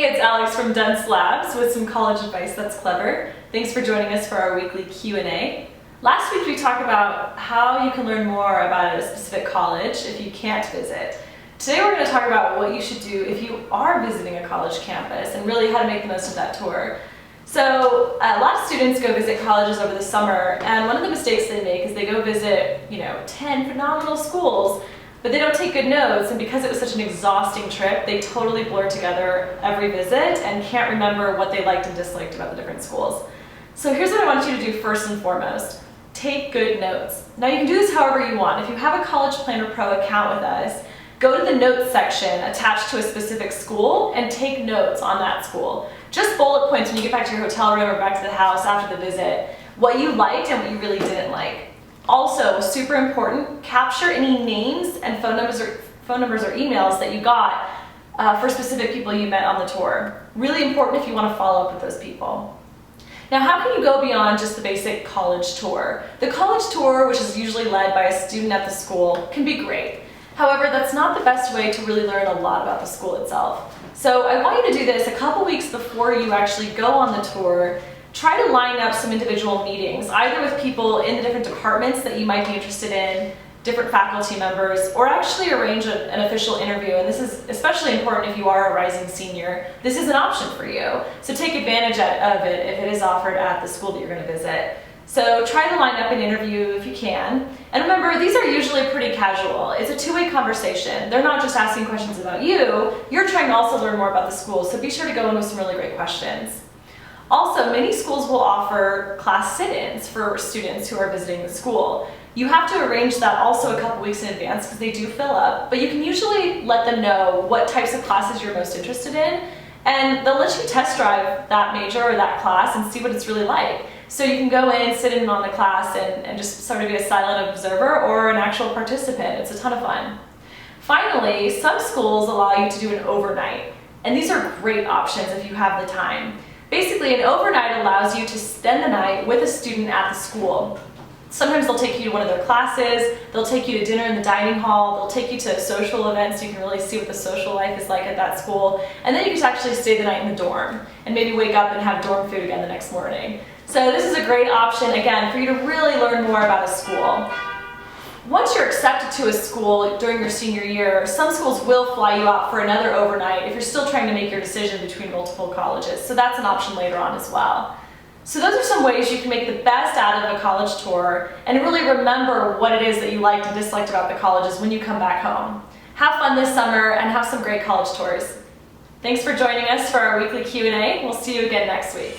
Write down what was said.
Hey, it's Alex from Dunce Labs with some college advice that's clever. Thanks for joining us for our weekly Q&A. Last week we talked about how you can learn more about a specific college if you can't visit. Today we're going to talk about what you should do if you are visiting a college campus and really how to make the most of that tour. So a lot of students go visit colleges over the summer, and one of the mistakes they make is they go visit, 10 phenomenal schools, but they don't take good notes, and because it was such an exhausting trip, they totally blur together every visit and can't remember what they liked and disliked about the different schools. So here's what I want you to do first and foremost. Take good notes. Now you can do this however you want. If you have a College Planner Pro account with us, go to the notes section attached to a specific school and take notes on that school. Just bullet points when you get back to your hotel room or back to the house after the visit, what you liked and what you really didn't like. Also, super important, capture any names and phone numbers or emails that you got for specific people you met on the tour. Really important if you want to follow up with those people. Now, how can you go beyond just the basic college tour? The college tour, which is usually led by a student at the school, can be great. However, that's not the best way to really learn a lot about the school itself. So I want you to do this a couple weeks before you actually go on the tour. Try to line up some individual meetings, either with people in the different departments that you might be interested in, different faculty members, or actually arrange an official interview. And this is especially important if you are a rising senior. This is an option for you. So take advantage of it if it is offered at the school that you're going to visit. So try to line up an interview if you can. And remember, these are usually pretty casual. It's a two-way conversation. They're not just asking questions about you. You're trying to also learn more about the school, so be sure to go in with some really great questions. Also, many schools will offer class sit-ins for students who are visiting the school. You have to arrange that also a couple weeks in advance because they do fill up, but you can usually let them know what types of classes you're most interested in, and they'll let you test drive that major or that class and see what it's really like. So you can go in, sit in on the class, and just sort of be a silent observer or an actual participant. It's a ton of fun. Finally, some schools allow you to do an overnight, and these are great options if you have the time. Basically, an overnight allows you to spend the night with a student at the school. Sometimes they'll take you to one of their classes, they'll take you to dinner in the dining hall, they'll take you to social events so you can really see what the social life is like at that school, and then you can actually stay the night in the dorm and maybe wake up and have dorm food again the next morning. So this is a great option, again, for you to really learn more about a school. Once you're accepted to a school during your senior year, some schools will fly you out for another overnight if you're still trying to make your decision between multiple colleges. So that's an option later on as well. So those are some ways you can make the best out of a college tour and really remember what it is that you liked and disliked about the colleges when you come back home. Have fun this summer and have some great college tours. Thanks for joining us for our weekly Q&A. We'll see you again next week.